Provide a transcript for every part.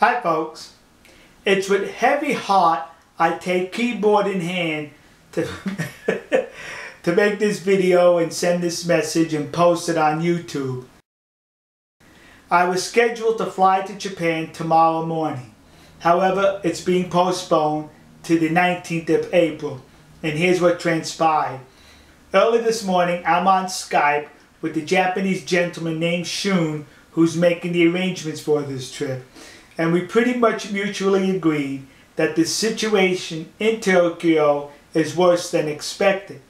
Hi folks, it's with heavy heart I take keyboard in hand to, to make this video and send this message and post it on YouTube. I was scheduled to fly to Japan tomorrow morning. However, it's being postponed to the 19th of April. And here's what transpired. Early this morning, I'm on Skype with the Japanese gentleman named Shun, who's making the arrangements for this trip. And we pretty much mutually agreed that the situation in Tokyo is worse than expected.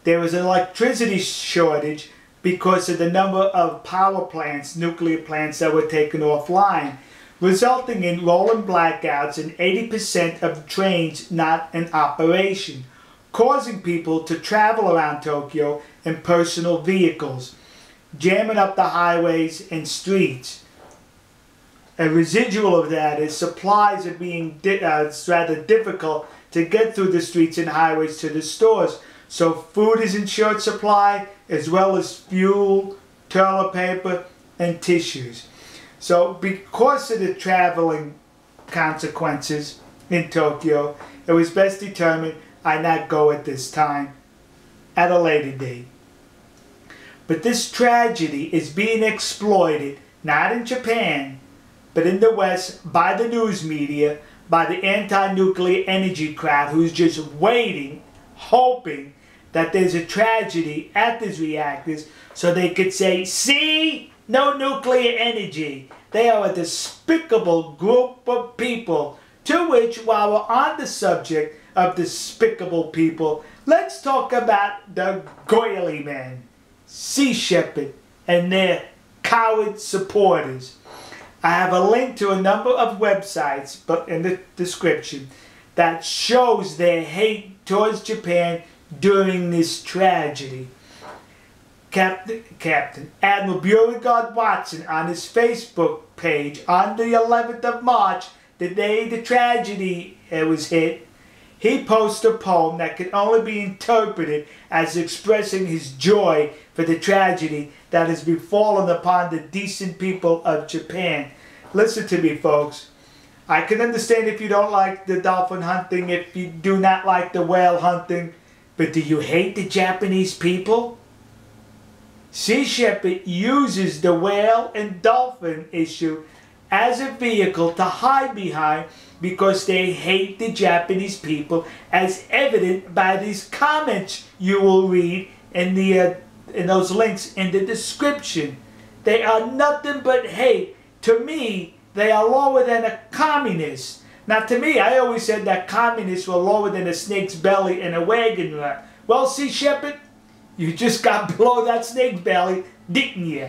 There was an electricity shortage because of the number of power plants, nuclear plants that were taken offline, resulting in rolling blackouts and 80% of trains not in operation, causing people to travel around Tokyo in personal vehicles, jamming up the highways and streets. A residual of that is supplies are being rather difficult to get through the streets and highways to the stores. So food is in short supply, as well as fuel, toilet paper, and tissues. So because of the traveling consequences in Tokyo, it was best determined I not go at this time, at a later date. But this tragedy is being exploited, not in Japan, but in the West, by the news media, by the anti-nuclear energy crowd who's just waiting, hoping that there's a tragedy at these reactors so they could say, see, no nuclear energy. They are a despicable group of people, to which, while we're on the subject of despicable people, let's talk about the Goyly men, Sea Shepherd, and their coward supporters. I have a link to a number of websites but in the description that shows their hate towards Japan during this tragedy. Captain Admiral Beauregard Watson, on his Facebook page on the 11th of March, the day the tragedy was hit, he posted a poem that can only be interpreted as expressing his joy for the tragedy that has befallen upon the decent people of Japan. Listen to me, folks. I can understand if you don't like the dolphin hunting, if you do not like the whale hunting, but do you hate the Japanese people? Sea Shepherd uses the whale and dolphin issue as a vehicle to hide behind because they hate the Japanese people, as evident by these comments you will read in those links in the description. They are nothing but hate. To me, they are lower than a communist. Now, to me, I always said that communists were lower than a snake's belly in a wagon rut. Well, Sea Shepherd, you just got below that snake's belly, didn't you?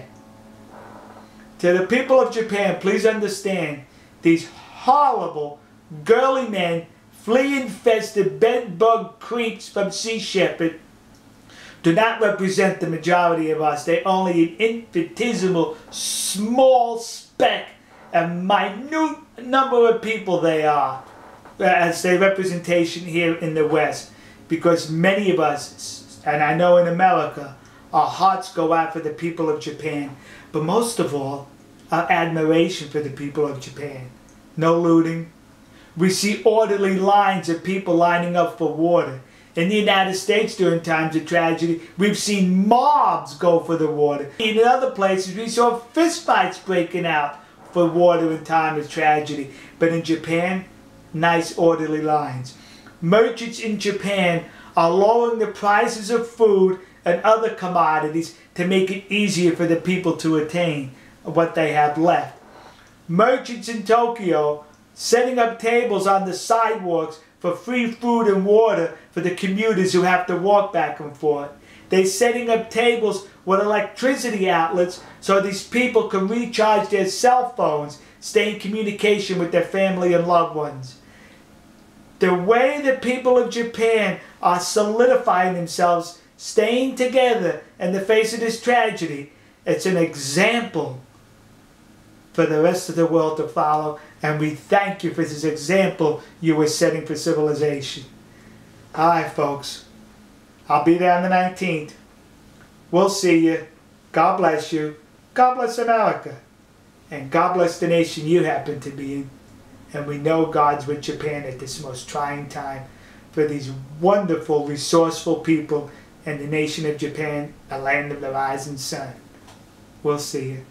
To the people of Japan, please understand, these horrible, girly men, flea-infested bed-bug creeps from Sea Shepherd do not represent the majority of us. They're only an infinitesimal, small speck, a minute number of people they are, as their representation here in the West. Because many of us, and I know in America, our hearts go out for the people of Japan. But most of all, our admiration for the people of Japan. No looting. We see orderly lines of people lining up for water. In the United States during times of tragedy, we've seen mobs go for the water. In other places, we saw fistfights breaking out for water in time of tragedy. But in Japan, nice orderly lines. Merchants in Japan are lowering the prices of food and other commodities to make it easier for the people to attain what they have left. Merchants in Tokyo setting up tables on the sidewalks for free food and water for the commuters who have to walk back and forth. They're setting up tables with electricity outlets so these people can recharge their cell phones, stay in communication with their family and loved ones. The way the people of Japan are solidifying themselves, staying together in the face of this tragedy, it's an example for the rest of the world to follow, and we thank you for this example you were setting for civilization. Alright folks, I'll be there on the 19th. We'll see you. God bless you. God bless America. And God bless the nation you happen to be in. And we know God's with Japan at this most trying time for these wonderful, resourceful people and the nation of Japan, the land of the rising sun. We'll see you.